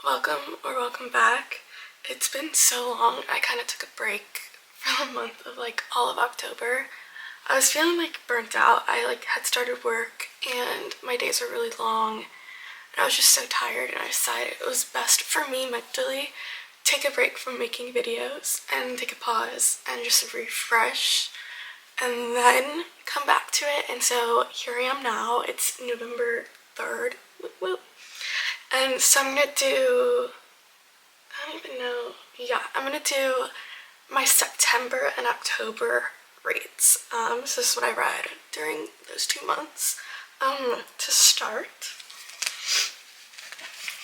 Welcome back. It's been so long. I kind of took a break for the month of all of October. I was feeling burnt out. I had started work and my days were really long and I was just so tired, and I decided it was best for me mentally take a break from making videos and take a pause and just refresh and then come back to it. And so here I am now. It's November 3rd. Whoop, whoop. And so I'm gonna do, I don't even know, yeah, I'm gonna do my September and October reads. So this is what I read during those 2 months. To start,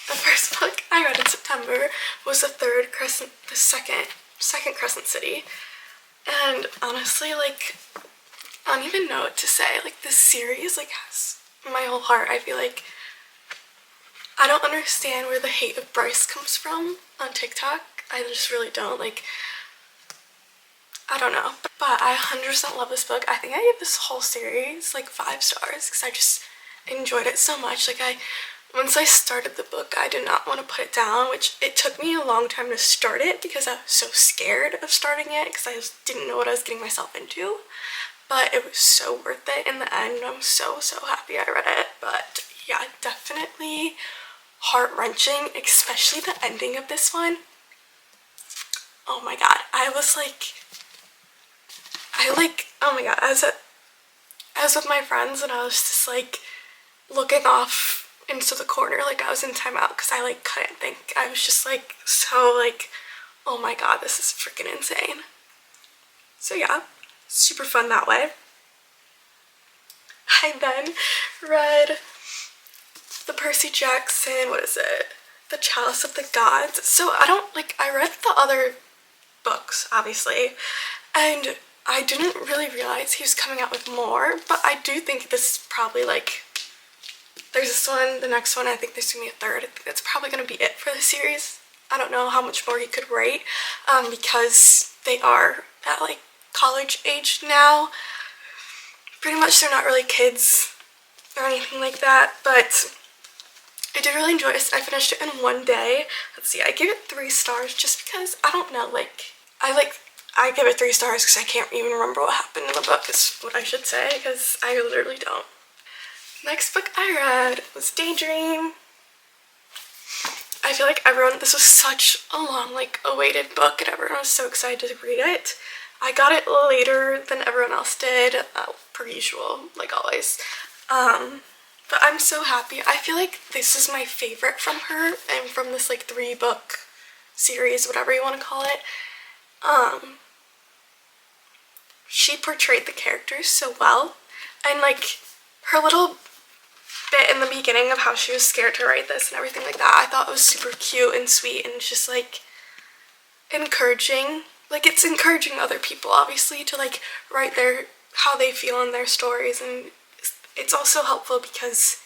the first book I read in September was the second Crescent City. And honestly, I don't even know what to say. This series, has my whole heart. I feel like I don't understand where the hate of Bryce comes from on TikTok. I just really don't. I don't know. But I 100% love this book. I think I gave this whole series 5 stars because I just enjoyed it so much. Once I started the book, I did not want to put it down, which it took me a long time to start it because I was so scared of starting it because I just didn't know what I was getting myself into. But it was so worth it in the end. I'm so happy I read it. But yeah, definitely heart-wrenching, especially the ending of this one. Oh my god, I was oh my god, I was with my friends and I was just looking off into the corner I was in timeout because I couldn't think. I was just oh my god, this is freaking insane. So yeah, super fun that way. I then read the Percy Jackson, what is it? The Chalice of the Gods. So I read the other books, obviously, and I didn't really realize he was coming out with more, but I do think this is probably there's this one, the next one, I think there's gonna be a third. I think that's probably gonna be it for the series. I don't know how much more he could write, because they are at college age now. Pretty much they're not really kids or anything like that, but I did really enjoy it. I finished it in one day. Let's see, I gave it 3 stars just because, I don't know, I give it 3 stars because I can't even remember what happened in the book is what I should say, because I literally don't. Next book I read was Daydream. I feel this was such a long, awaited book, and everyone was so excited to read it. I got it later than everyone else did, per usual, always. But I'm so happy. I feel this is my favorite from her, and from this 3-book series, whatever you want to call it. She portrayed the characters so well, and her little bit in the beginning of how she was scared to write this and everything like that, I thought it was super cute and sweet and just encouraging. It's encouraging other people, obviously, to write how they feel in their stories, and it's also helpful because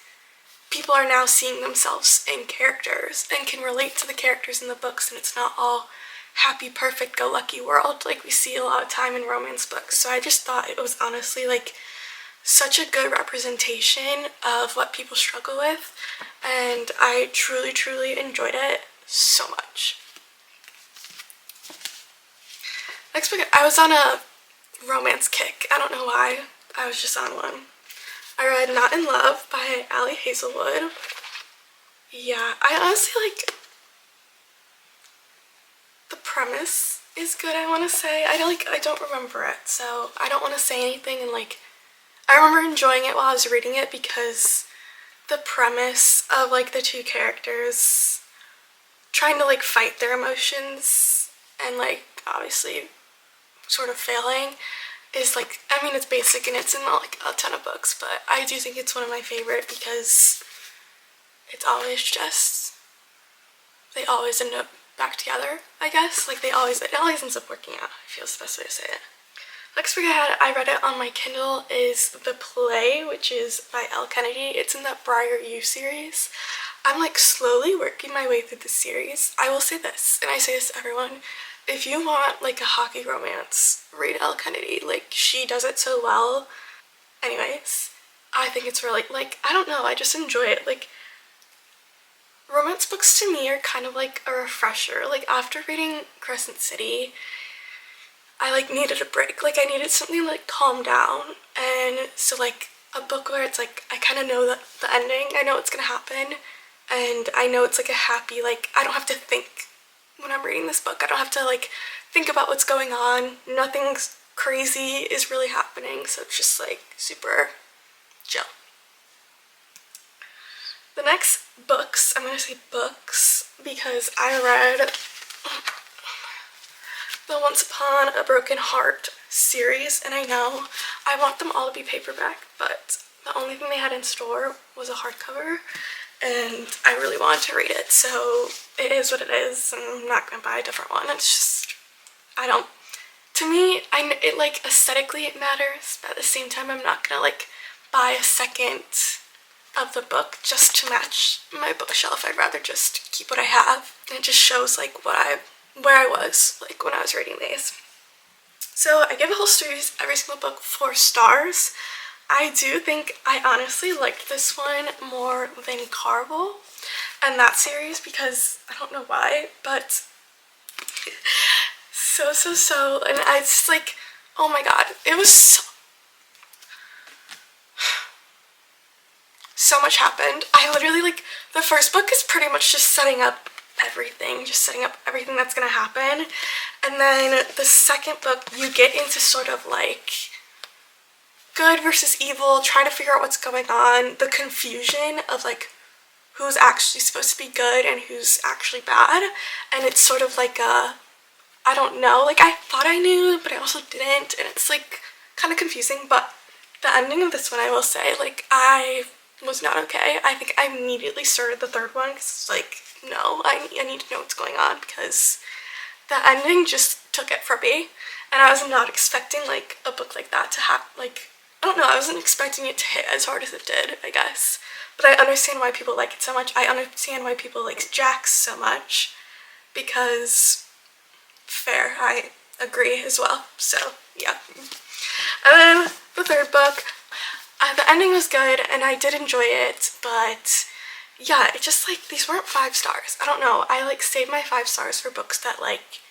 people are now seeing themselves in characters and can relate to the characters in the books, and it's not all happy, perfect, go-lucky world like we see a lot of time in romance books. So I just thought it was honestly such a good representation of what people struggle with, and I truly enjoyed it so much. Next book, I was on a romance kick. I don't know why. I was just on one. I read Not in Love by Ali Hazelwood. Yeah, I honestly the premise is good, I want to say. I don't remember it, so I don't want to say anything, and I remember enjoying it while I was reading it because the premise of the 2 characters trying to fight their emotions and obviously sort of failing is I mean, it's basic and it's in a ton of books, but I do think it's one of my favorite because it's always just, they always end up back together, I guess. It always ends up working out, I feel is the best way to say it. Next book I read it on my Kindle, is The Play, which is by Elle Kennedy. It's in the Briar U series. I'm slowly working my way through the series. I will say this, and I say this to everyone, if you want a hockey romance, read Elle Kennedy. She does it so well. Anyways, I think it's really I don't know, I just enjoy it. romance books to me are kind of like a refresher. Like after reading Crescent City, I like needed a break. Like I needed something to like calm down. And so like a book where it's like I kind of know the ending. I know what's gonna happen, and I know it's like a happy, like I don't have to think when I'm reading this book. I don't have to like think about what's going on. Nothing's crazy is really happening, so it's just like super chill. The next books, I'm gonna say books because I read the Once Upon a Broken Heart series, and I know I want them all to be paperback, but the only thing they had in store was a hardcover, and I really wanted to read it, so it is what it is, and I'm not gonna buy a different one. It's just, I don't, to me, it like aesthetically it matters, but at the same time I'm not gonna like buy a second of the book just to match my bookshelf. I'd rather just keep what I have. And it just shows like where I was like when I was reading these. So I give the whole series, every single book, 4 stars. I do think I honestly liked this one more than Carvel and that series because I don't know why, but so, and I just like, oh my god, it was so much happened. I literally like, the first book is pretty much just setting up everything that's gonna happen, and then the second book you get into sort of like good versus evil, trying to figure out what's going on, the confusion of like who's actually supposed to be good and who's actually bad, and it's sort of like a, I don't know, like I thought I knew but I also didn't, and it's like kind of confusing. But the ending of this one, I will say, like I was not okay. I think I immediately started the third one because it's like, no, I need to know what's going on, because the ending just took it from me, and I was not expecting like a book like that to have, like, I don't know, I wasn't expecting it to hit as hard as it did, I guess. But I understand why people like it so much. I understand why people like Jax so much, because fair, I agree as well. So yeah. And then the third book, the ending was good and I did enjoy it, but yeah, it just like, these weren't 5 stars. I don't know, I like saved my 5 stars for books that like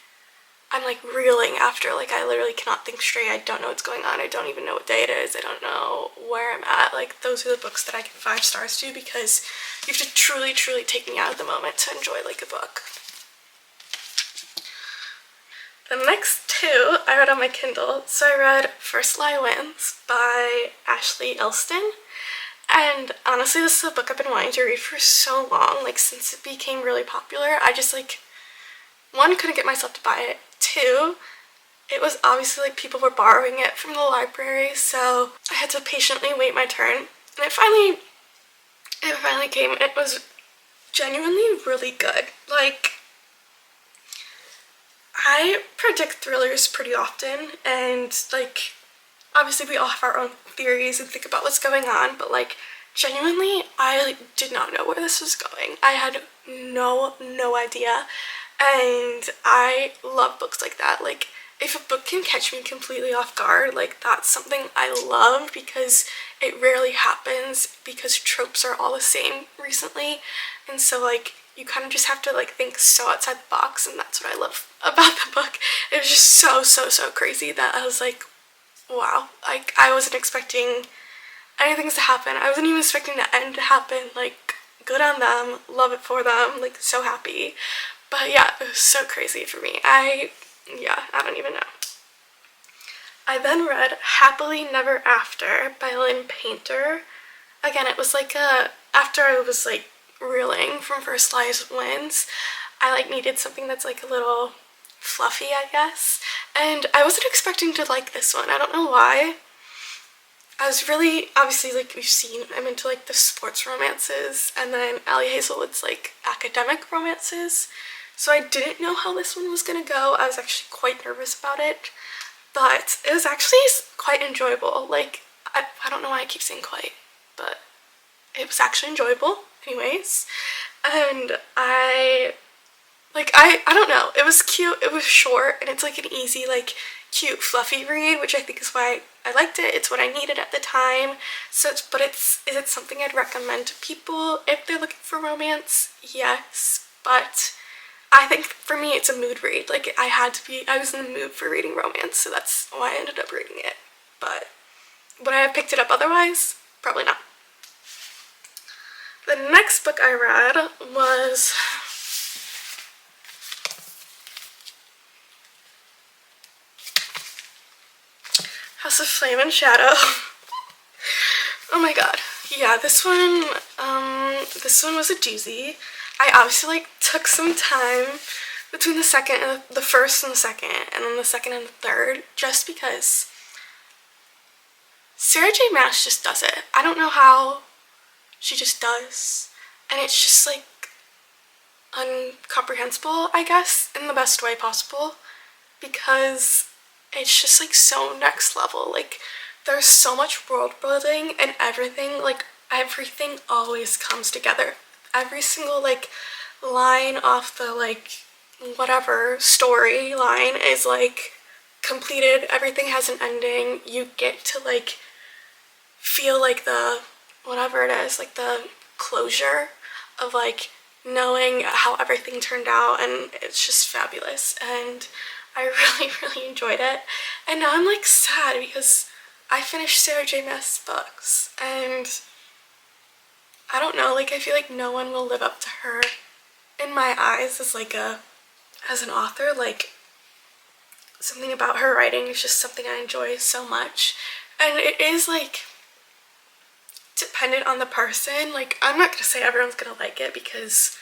I'm like reeling after. Like I literally cannot think straight. I don't know what's going on. I don't even know what day it is. I don't know where I'm at. Like those are the books that I give 5 stars to, because you have to truly take me out of the moment to enjoy like a book. The next 2 I read on my Kindle. So I read First Lie Wins by Ashley Elston. And honestly, this is a book I've been wanting to read for so long, like since it became really popular. I just like, 1, couldn't get myself to buy it. 2, it was obviously like people were borrowing it from the library, so I had to patiently wait my turn. And it finally came, and it was genuinely really good. Like, I predict thrillers pretty often, and like obviously we all have our own theories and think about what's going on, but like genuinely I like, did not know where this was going. I had no idea, and I love books like that. Like if a book can catch me completely off guard, like that's something I love, because it rarely happens, because tropes are all the same recently, and so like you kind of just have to like think so outside the box, and that's what I love about the book. It was just so crazy that I was like, wow, like I wasn't expecting anything to happen. I wasn't even expecting the end to happen. Like, good on them, love it for them, like so happy. But yeah, it was so crazy for me. I don't even know. I then read Happily Never After by Lynn Painter. Again, it was like after I was like reeling from First Lies Wins, I like needed something that's like a little fluffy, I guess. And I wasn't expecting to like this one. I don't know why. I was really, obviously, like we've seen, I'm into like the sports romances, and then Ali Hazelwood's like academic romances. So I didn't know how this one was gonna go. I was actually quite nervous about it, but it was actually quite enjoyable. Like, I don't know why I keep saying quite, but it was actually enjoyable anyways. And I don't know, it was cute, it was short, and it's like an easy, like cute, fluffy read, which I think is why I liked it. It's what I needed at the time. So, is it something I'd recommend to people if they're looking for romance? Yes, but I think for me it's a mood read. Like, I was in the mood for reading romance, so that's why I ended up reading it. But would I have picked it up otherwise? Probably not. The next book I read was House of Flame and Shadow. Oh my god. Yeah, this one was a doozy. I obviously took some time between the first and the second, and then the second and the third, just because Sarah J. Maas just does it. I don't know how, she just does. And it's just like incomprehensible, I guess, in the best way possible, because it's just like so next level. Like, there's so much world building and everything, like everything always comes together. Every single like line off the like whatever storyline is like completed. Everything has an ending. You get to like feel like the whatever it is, like the closure of like knowing how everything turned out, and it's just fabulous. And I really enjoyed it. And now I'm like sad because I finished Sarah J. Maas' books, and I don't know, like I feel like no one will live up to her in my eyes as like as an author. Like, something about her writing is just something I enjoy so much. And it is like dependent on the person. Like, I'm not gonna say everyone's gonna like it, because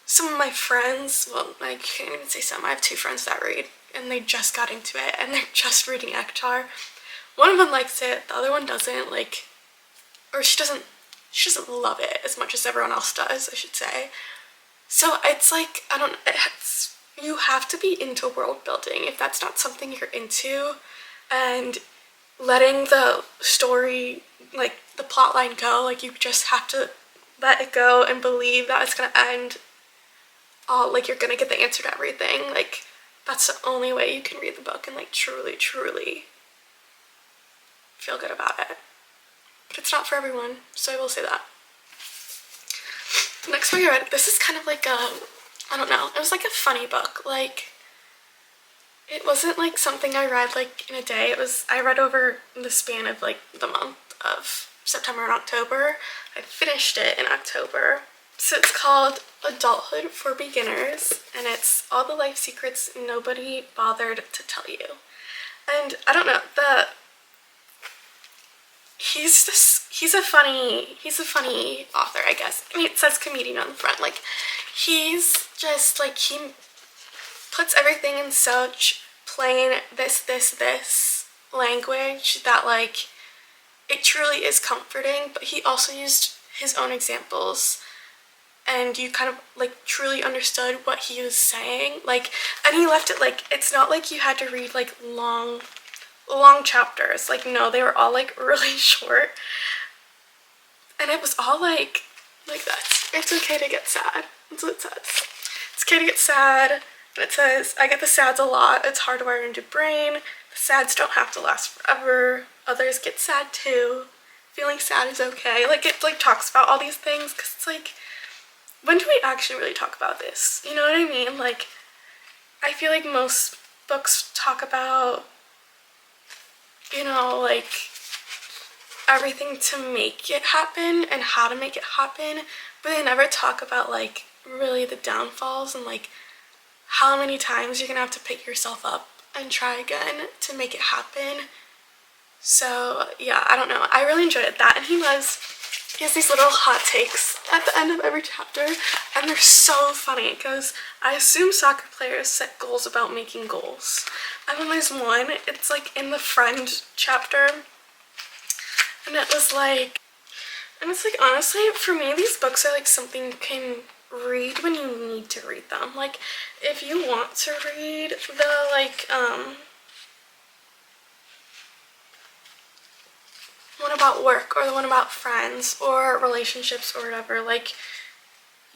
some of my friends, well, I can't even say some, I have 2 friends that read, and they just got into it, and they're just reading Ektar. One of them likes it, the other one doesn't, like, or she doesn't love it as much as everyone else does, I should say. So it's like, I don't, you have to be into world building. If that's not something you're into, and letting the story, like the plot line go, like you just have to let it go and believe that it's gonna end all, like you're gonna get the answer to everything. Like, that's the only way you can read the book and like truly feel good about it. But it's not for everyone, so I will say that. The next book I read, this is kind of like I don't know, it was like a funny book. Like, it wasn't like something I read like in a day. I read over the span of like the month of September and October. I finished it in October. So it's called Adulthood for Beginners, and it's all the life secrets nobody bothered to tell you. And I don't know, he's a funny author, I guess. I mean, it says comedian on the front. Like, he's just like, he puts everything in such plain this language that like it truly is comforting. But he also used his own examples, and you kind of like truly understood what he was saying. Like, and he left it like, it's not like you had to read like long chapters. Like, no, they were all like really short, and it was all like that. It's okay to get sad. That's what it says. It's okay to get sad. And it says, I get the sads a lot. It's hardwired into brain. The sads don't have to last forever. Others get sad too. Feeling sad is okay. Like, it like talks about all these things, because it's like, when do we actually really talk about this? You know what I mean? Like, I feel like most books talk about, you know, like everything to make it happen and how to make it happen, but they never talk about like really the downfalls and like how many times you're gonna have to pick yourself up and try again to make it happen. So yeah, I don't know, I really enjoyed that. And he has these little hot takes at the end of every chapter, and they're so funny because I assume soccer players set goals about making goals. And then there's one, it's like in the friend chapter, and it's like, honestly, for me, these books are like something you can read when you need to read them. Like, if you want to read the like one about work or the one about friends or relationships or whatever, like,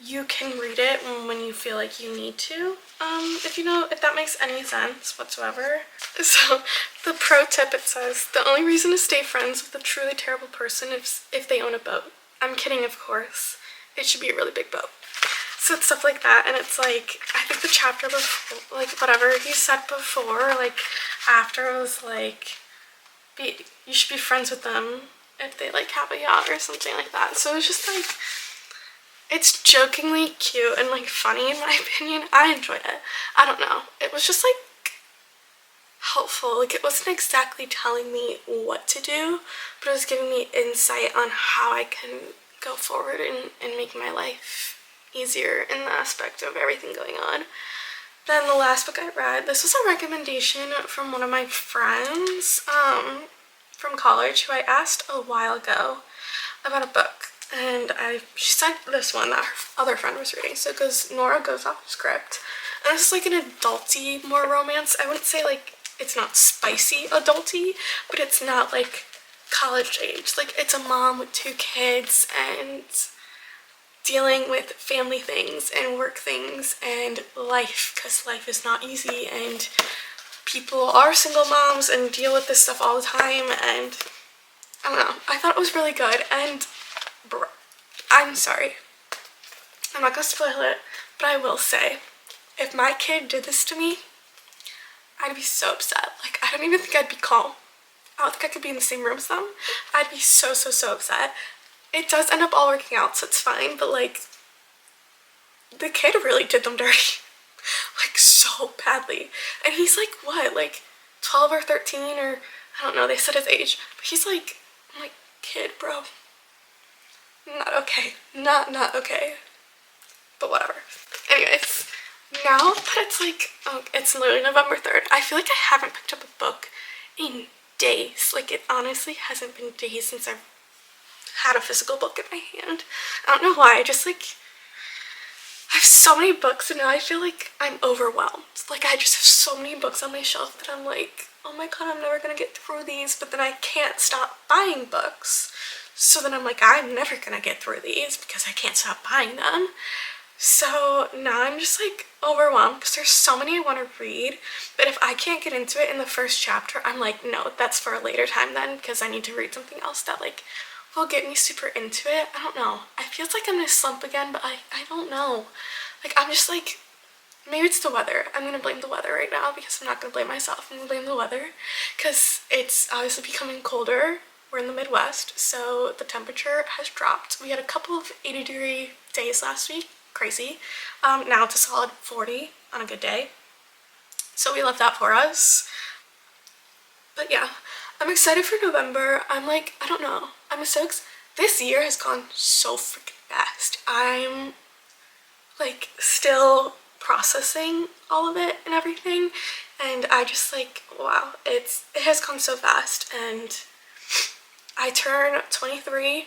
you can read it when you feel like you need to, if that makes any sense whatsoever. So the pro tip, it says, the only reason to stay friends with a truly terrible person is if they own a boat. I'm kidding, of course. It should be a really big boat. So it's stuff like that, and it's like, I think the chapter before, like whatever he said before, like after, it was like, you should be friends with them if they like have a yacht or something like that. So it's just like, it's jokingly cute and like funny in my opinion. I enjoyed it. I don't know. It was just like helpful. Like it wasn't exactly telling me what to do, but it was giving me insight on how I can go forward and make my life easier in the aspect of everything going on. Then the last book I read, this was a recommendation from one of my friends from college who I asked a while ago about a book, and she sent this one that her other friend was reading. So it goes, Nora goes off script, and this is like an adulty more romance. I wouldn't say like it's not spicy adulty, but it's not like college age. Like it's a mom with 2 kids and dealing with family things and work things and life, because life is not easy and people are single moms and deal with this stuff all the time, and I don't know. I thought it was really good, and I'm sorry, I'm not gonna spoil it, but I will say, if my kid did this to me, I'd be so upset. Like, I don't even think I'd be calm. I don't think I could be in the same room as them. I'd be so upset. It does end up all working out, so it's fine, but like, the kid really did them dirty. Like, so badly. And he's like, what, like 12 or 13, or I don't know, they said his age, but he's like, I'm like, kid, bro, not okay. Not okay. But whatever. Anyways, now that it's like, it's literally November 3rd, I feel like I haven't picked up a book in days. Like, it honestly hasn't been days since I've had a physical book in my hand. I don't know why, I just like, I have so many books and now I feel like I'm overwhelmed. Like, I just have so many books on my shelf that I'm like, oh my god, I'm never gonna get through these, but then I can't stop buying books. So then I'm like, I'm never gonna get through these because I can't stop buying them. So now I'm just like overwhelmed because there's so many I want to read, but if I can't get into it in the first chapter, I'm like, no, that's for a later time then, because I need to read something else that like will get me super into it. I don't know. I feel like I'm gonna slump again, but I don't know. Like, I'm just like, maybe it's the weather. I'm gonna blame the weather right now because I'm not gonna blame myself. I'm gonna blame the weather because it's obviously becoming colder. We're in the Midwest, so the temperature has dropped. We had a couple of 80-degree days last week. Crazy. Now it's a solid 40 on a good day. So we left that for us. But yeah, I'm excited for November. I'm like, I don't know. I'm so excited. This year has gone so freaking fast. I'm like still processing all of it and everything. And I just like, wow, it has gone so fast. And I turn 23.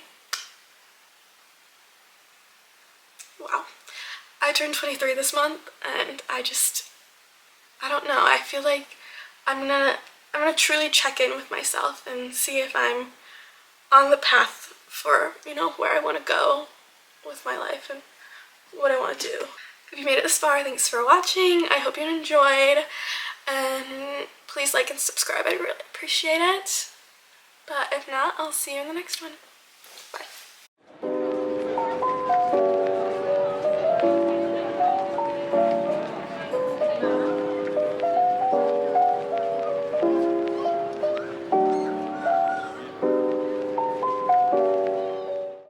Wow. I turned 23 this month, and I don't know. I feel like I'm gonna truly check in with myself and see if I'm on the path for, where I want to go with my life and what I want to do. If you made it this far, thanks for watching. I hope you enjoyed, and please like and subscribe. I really appreciate it. But if not, I'll see you in the next one.